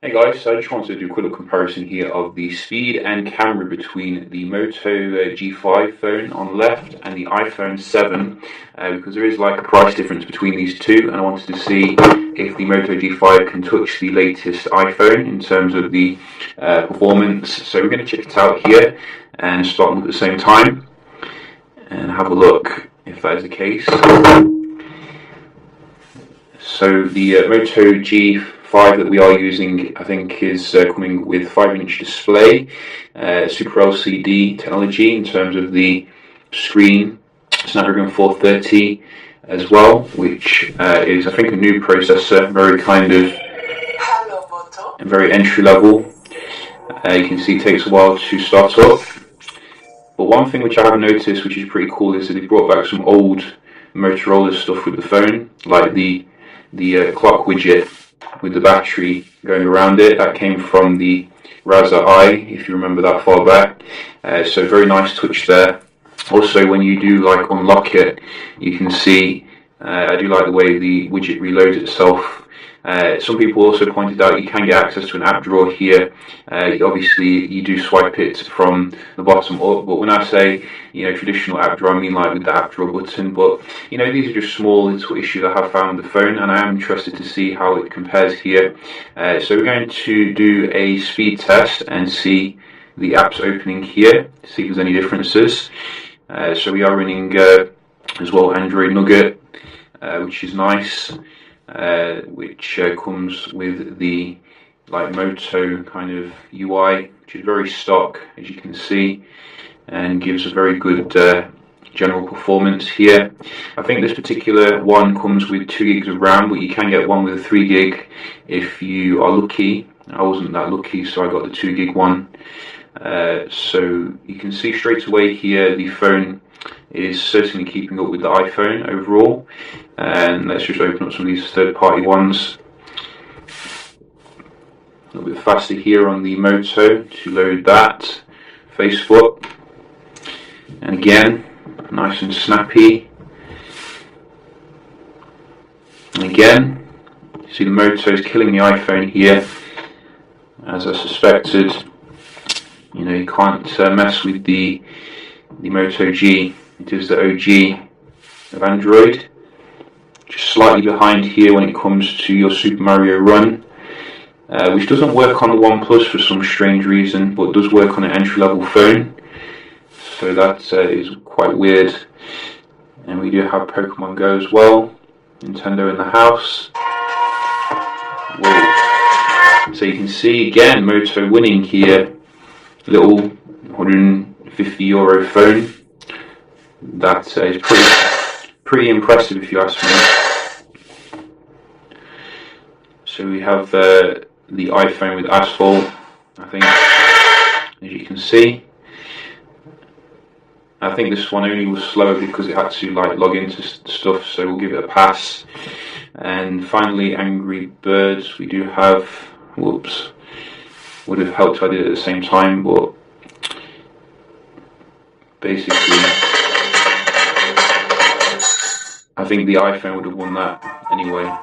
Hey guys, so I just wanted to do a quick little comparison here of the speed and camera between the Moto G5 phone on the left and the iPhone 7 because there is like a price difference between these two, and I wanted to see if the Moto G5 can touch the latest iPhone in terms of the performance. So we're going to check it out here and start them at the same time and have a look if that is the case. So the Moto G5 that we are using, I think, is coming with 5-inch display, Super LCD technology in terms of the screen, Snapdragon 430 as well, which is, I think, a new processor, very kind of Hello, Moto. very entry level. You can see it takes a while to start up. But one thing which I have noticed, which is pretty cool, is that they brought back some old Motorola stuff with the phone, like the clock widget with the battery going around it. That came from the Raza I, if you remember that far back. So very nice touch there. Also, when you do like unlock it, you can see I do like the way the widget reloads itself. Some people also pointed out you can get access to an app drawer here. Obviously, you do swipe it from the bottom up, but when I say, traditional app drawer, I mean like with the app drawer button. But, these are just small little issues I have found with the phone, and I am interested to see how it compares here. So we're going to do a speed test and see the apps opening here, see if there's any differences. So we are running as well Android Nugget, which is nice. Which comes with the Moto kind of UI, which is very stock, as you can see, and gives a very good general performance here. I think this particular one comes with 2 gigs of RAM, but you can get one with a 3 gig if you are lucky. I wasn't that lucky, so I got the 2 gig one. So you can see straight away here the phone is certainly keeping up with the iPhone overall. And let's just open up some of these third-party ones. A little bit faster here on the Moto to load that. Facebook. And again, nice and snappy. And again, you see the Moto is killing the iPhone here, as I suspected. You can't mess with the Moto G. It is the OG of Android. Just slightly behind here when it comes to your Super Mario Run, which doesn't work on the OnePlus for some strange reason, but does work on an entry-level phone. So that is quite weird. And we do have Pokemon Go as well. Nintendo in the house. Whoa. So you can see again Moto winning here. Little €150 phone. That is pretty impressive if you ask me. So we have the iPhone with asphalt, I think, as you can see. I think this one only was slower because it had to log into stuff, so we'll give it a pass. And finally, Angry Birds. We do have, whoops, would have helped if I did it at the same time, but basically I think the iPhone would have won that anyway.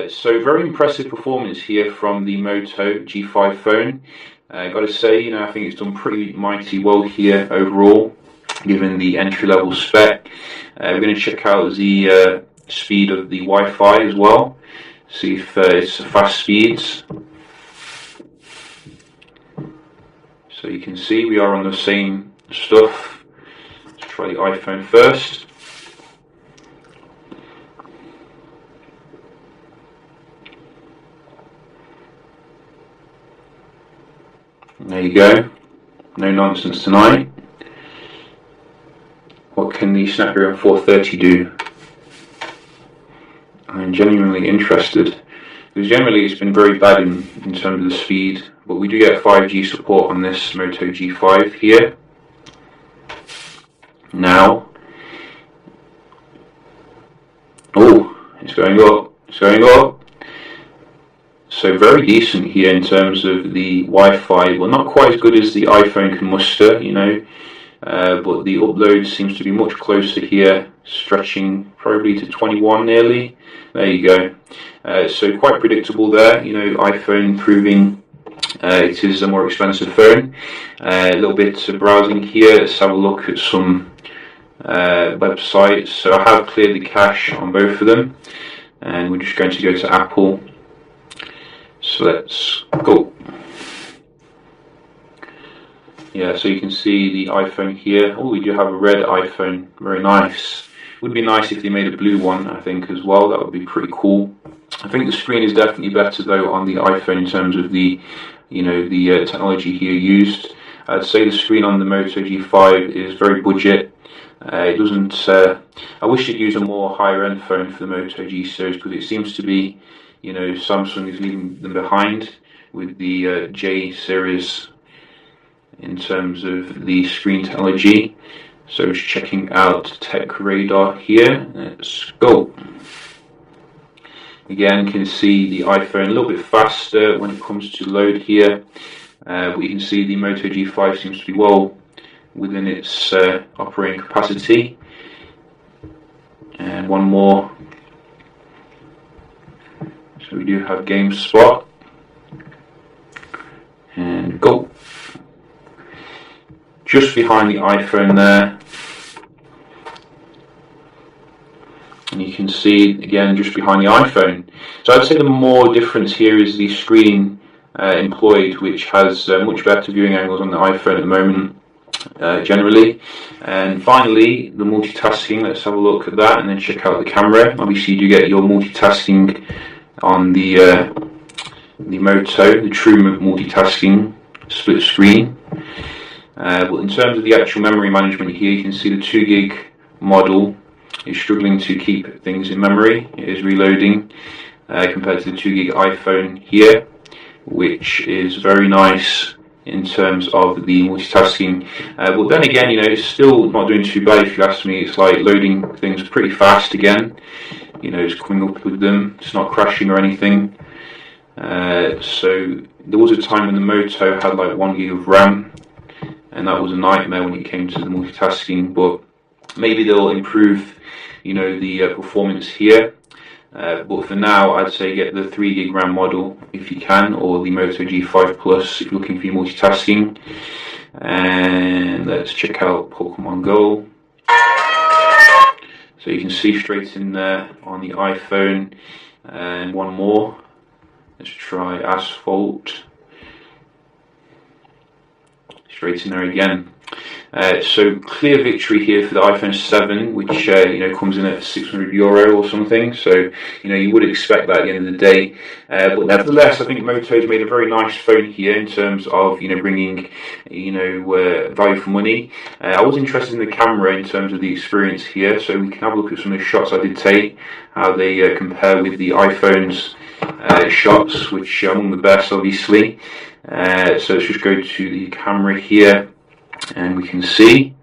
So very impressive performance here from the Moto G5 phone. Got to say, I think it's done pretty mighty well here overall, given the entry-level spec. We're going to check out the speed of the Wi-Fi as well, see if it's fast speeds. So you can see we are on the same stuff. Let's try the iPhone first. There you go. No nonsense tonight. What can the Snapdragon 430 do? I'm genuinely interested. Because generally it's been very bad in terms of the speed, but we do get 5G support on this Moto G5 here. Now, oh, it's going up, it's going up. So very decent here in terms of the Wi-Fi. Well, not quite as good as the iPhone can muster, but the upload seems to be much closer here, stretching probably to 21 nearly. There you go. So quite predictable there. iPhone proving it is a more expensive phone. A little bit of browsing here. Let's have a look at some websites. So I have cleared the cache on both of them, and we're just going to go to Apple. So let's go. Yeah, so you can see the iPhone here. Oh, we do have a red iPhone. Very nice. Would be nice if they made a blue one, I think, as well. That would be pretty cool. I think the screen is definitely better though on the iPhone in terms of the technology here used. I'd say the screen on the Moto G5 is very budget. It doesn't. I wish they'd use a more higher end phone for the Moto G series, because it seems to be, Samsung is leaving them behind with the J series in terms of the screen technology. So just checking out Tech Radar here. Let's go. Again, you can see the iPhone a little bit faster when it comes to load here, but you can see the Moto G5 seems to be well within its operating capacity. And one more. So we do have GameSpot. And go. Just behind the iPhone there. And you can see again just behind the iPhone. So I'd say the more difference here is the screen employed, which has much better viewing angles on the iPhone at the moment, generally. And finally, the multitasking. Let's have a look at that and then check out the camera. Obviously, you do get your multitasking on the Moto, the true multitasking split screen. But in terms of the actual memory management here, you can see the 2 gig model is struggling to keep things in memory. It is reloading compared to the 2 gig iPhone here, which is very nice in terms of the multitasking. But then again, it's still not doing too bad if you ask me. It's like loading things pretty fast again. It's coming up with them. It's not crashing or anything. So there was a time when the Moto had like 1 gig of RAM, and that was a nightmare when it came to the multitasking. But maybe they'll improve, the performance here. But for now, I'd say get the 3 gig RAM model if you can, or the Moto G5 Plus if you're looking for your multitasking. And let's check out Pokemon Go. So you can see straight in there on the iPhone. And one more. Let's try Asphalt. Straight in there again. So clear victory here for the iPhone 7, which comes in at €600 or something. So you would expect that at the end of the day. But nevertheless, I think Moto's made a very nice phone here in terms of bringing value for money. I was interested in the camera in terms of the experience here, so we can have a look at some of the shots I did take, how they compare with the iPhone's shots, which are among the best, obviously. So let's just go to the camera here, and we can see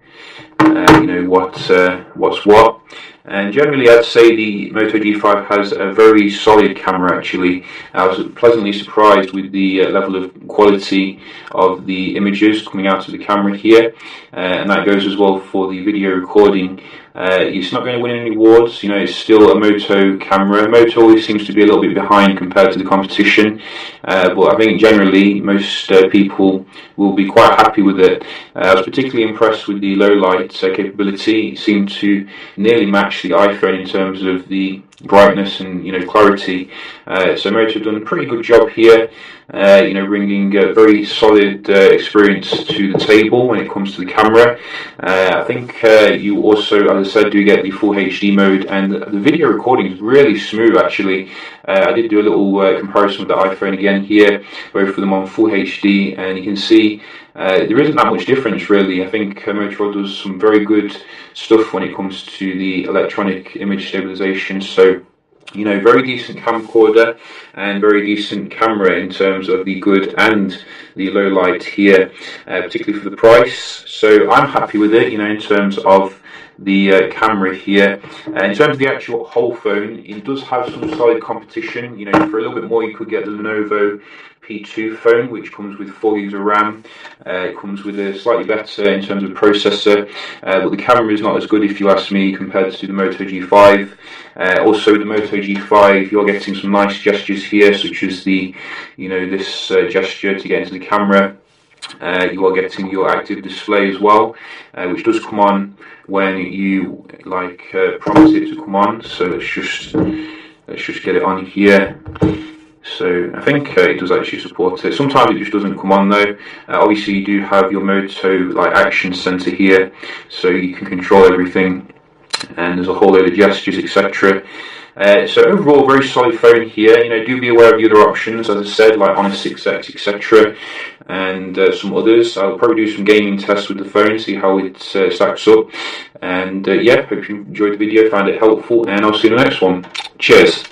what's what. And generally, I'd say the Moto G5 has a very solid camera. Actually, I was pleasantly surprised with the level of quality of the images coming out of the camera here, and that goes as well for the video recording. It's not going to win any awards. It's still a Moto camera. Moto always seems to be a little bit behind compared to the competition, but I think generally most people will be quite happy with it. I was particularly impressed with the low light capability. It seemed to nearly match the iPhone in terms of the brightness and clarity. So Moto have done a pretty good job here. Bringing a very solid experience to the table when it comes to the camera. I think you also, as I said, do get the full HD mode, and the video recording is really smooth. Actually, I did do a little comparison with the iPhone again here, both of them on full HD, and you can see there isn't that much difference really. I think Moto does some very good stuff when it comes to the electronic image stabilization. So very decent camcorder and very decent camera in terms of the good and the low light here, particularly for the price. So I'm happy with it, in terms of the camera here. In terms of the actual whole phone, it does have some solid competition. You know, for a little bit more, you could get the Lenovo P2 phone, which comes with 4 gigs of RAM. It comes with a slightly better in terms of processor, but the camera is not as good, if you ask me, compared to the Moto G5. Also, the Moto G5, you're getting some nice gestures here, such as the, this gesture to get into the camera. You are getting your active display as well, which does come on when you prompt it to come on. So let's just get it on here. So I think it does actually support it. Sometimes it just doesn't come on though. Obviously you do have your Moto action center here, so you can control everything, and there's a whole load of gestures, etc. So overall, very solid phone here. Do be aware of the other options, as I said, like Honor 6X, etc., and some others. I'll probably do some gaming tests with the phone, see how it stacks up. And yeah, hope you enjoyed the video, found it helpful, and I'll see you in the next one. Cheers.